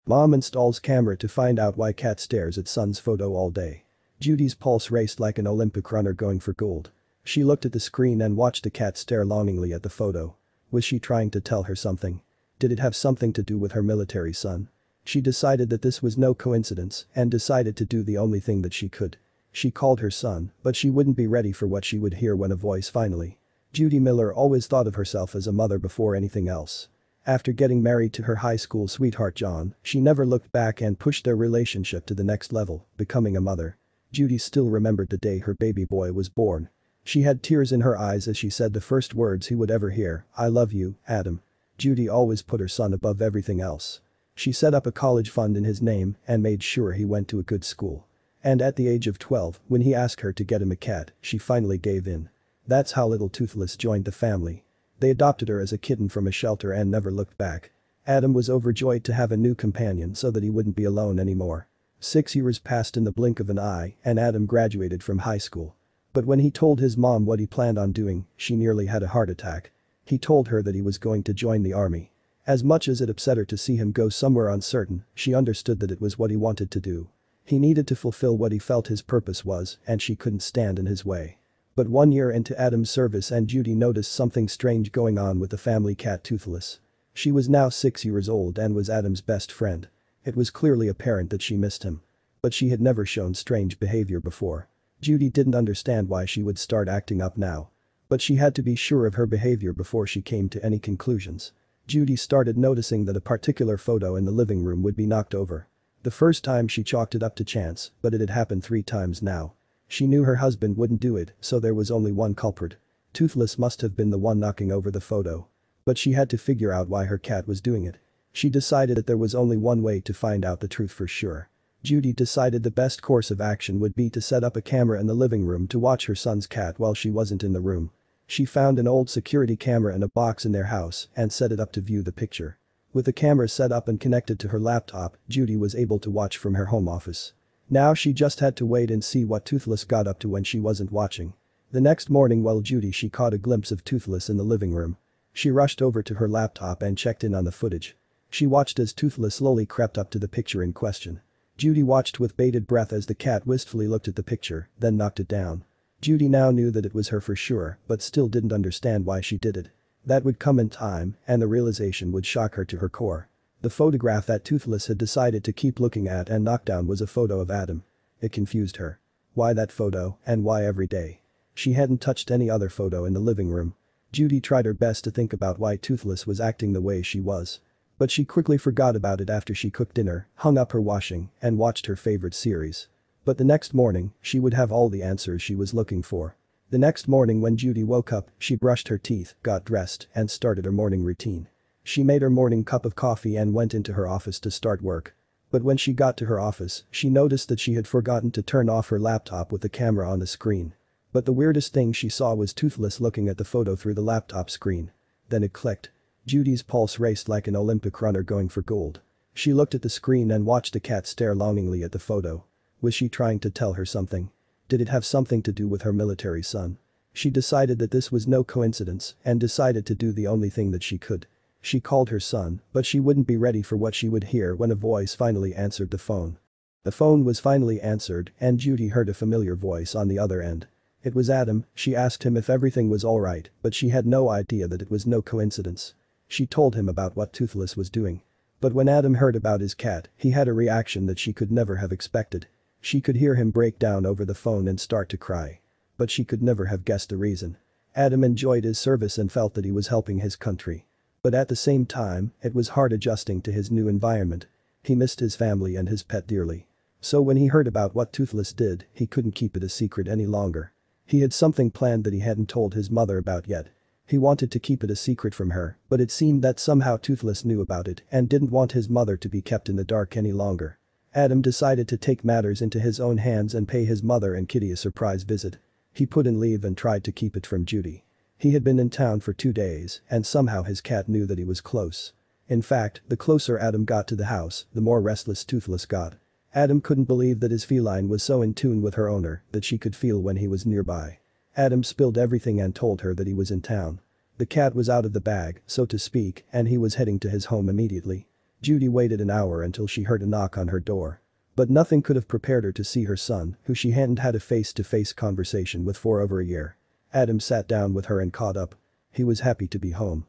Mom installs camera to find out why cat stares at son's photo all day. Judy's pulse raced like an Olympic runner going for gold. She looked at the screen and watched the cat stare longingly at the photo. Was she trying to tell her something? Did it have something to do with her military son? She decided that this was no coincidence and decided to do the only thing that she could. She called her son, but she wouldn't be ready for what she would hear when a voice finally. Judy Miller always thought of herself as a mother before anything else. After getting married to her high school sweetheart John, she never looked back and pushed their relationship to the next level, becoming a mother. Judy still remembered the day her baby boy was born. She had tears in her eyes as she said the first words he would ever hear, "I love you, Adam." Judy always put her son above everything else. She set up a college fund in his name and made sure he went to a good school. And at the age of 12, when he asked her to get him a cat, she finally gave in. That's how little Toothless joined the family. They adopted her as a kitten from a shelter and never looked back. Adam was overjoyed to have a new companion so that he wouldn't be alone anymore. 6 years passed in the blink of an eye and Adam graduated from high school. But when he told his mom what he planned on doing, she nearly had a heart attack. He told her that he was going to join the army. As much as it upset her to see him go somewhere uncertain, she understood that it was what he wanted to do. He needed to fulfill what he felt his purpose was and she couldn't stand in his way. But 1 year into Adam's service and Judy noticed something strange going on with the family cat Toothless. She was now 6 years old and was Adam's best friend. It was clearly apparent that she missed him. But she had never shown strange behavior before. Judy didn't understand why she would start acting up now. But she had to be sure of her behavior before she came to any conclusions. Judy started noticing that a particular photo in the living room would be knocked over. The first time she chalked it up to chance, but it had happened 3 times now. She knew her husband wouldn't do it, so there was only one culprit. Toothless must have been the one knocking over the photo. But she had to figure out why her cat was doing it. She decided that there was only one way to find out the truth for sure. Judy decided the best course of action would be to set up a camera in the living room to watch her son's cat while she wasn't in the room. She found an old security camera in a box in their house and set it up to view the picture. With the camera set up and connected to her laptop, Judy was able to watch from her home office. Now she just had to wait and see what Toothless got up to when she wasn't watching. The next morning while she caught a glimpse of Toothless in the living room. She rushed over to her laptop and checked in on the footage. She watched as Toothless slowly crept up to the picture in question. Judy watched with bated breath as the cat wistfully looked at the picture, then knocked it down. Judy now knew that it was her for sure, but still didn't understand why she did it. That would come in time, and the realization would shock her to her core. The photograph that Toothless had decided to keep looking at and knock down was a photo of Adam. It confused her. Why that photo, and why every day? She hadn't touched any other photo in the living room. Judy tried her best to think about why Toothless was acting the way she was. But she quickly forgot about it after she cooked dinner, hung up her washing, and watched her favorite series. But the next morning, she would have all the answers she was looking for. The next morning when Judy woke up, she brushed her teeth, got dressed, and started her morning routine. She made her morning cup of coffee and went into her office to start work. But when she got to her office, she noticed that she had forgotten to turn off her laptop with the camera on the screen. But the weirdest thing she saw was Toothless looking at the photo through the laptop screen. Then it clicked. Judy's pulse raced like an Olympic runner going for gold. She looked at the screen and watched the cat stare longingly at the photo. Was she trying to tell her something? Did it have something to do with her military son? She decided that this was no coincidence and decided to do the only thing that she could. She called her son, but she wouldn't be ready for what she would hear when a voice finally answered the phone. The phone was finally answered and Judy heard a familiar voice on the other end. It was Adam. She asked him if everything was alright, but she had no idea that it was no coincidence. She told him about what Toothless was doing. But when Adam heard about his cat, he had a reaction that she could never have expected. She could hear him break down over the phone and start to cry. But she could never have guessed the reason. Adam enjoyed his service and felt that he was helping his country. But at the same time, it was hard adjusting to his new environment. He missed his family and his pet dearly. So when he heard about what Toothless did, he couldn't keep it a secret any longer. He had something planned that he hadn't told his mother about yet. He wanted to keep it a secret from her, but it seemed that somehow Toothless knew about it and didn't want his mother to be kept in the dark any longer. Adam decided to take matters into his own hands and pay his mother and Kitty a surprise visit. He put in leave and tried to keep it from Judy. He had been in town for 2 days and somehow his cat knew that he was close. In fact, the closer Adam got to the house, the more restless Toothless got. Adam couldn't believe that his feline was so in tune with her owner that she could feel when he was nearby. Adam spilled everything and told her that he was in town. The cat was out of the bag, so to speak, and he was heading to his home immediately. Judy waited an hour until she heard a knock on her door. But nothing could have prepared her to see her son, who she hadn't had a face-to-face conversation with for over a year. Adam sat down with her and caught up. He was happy to be home.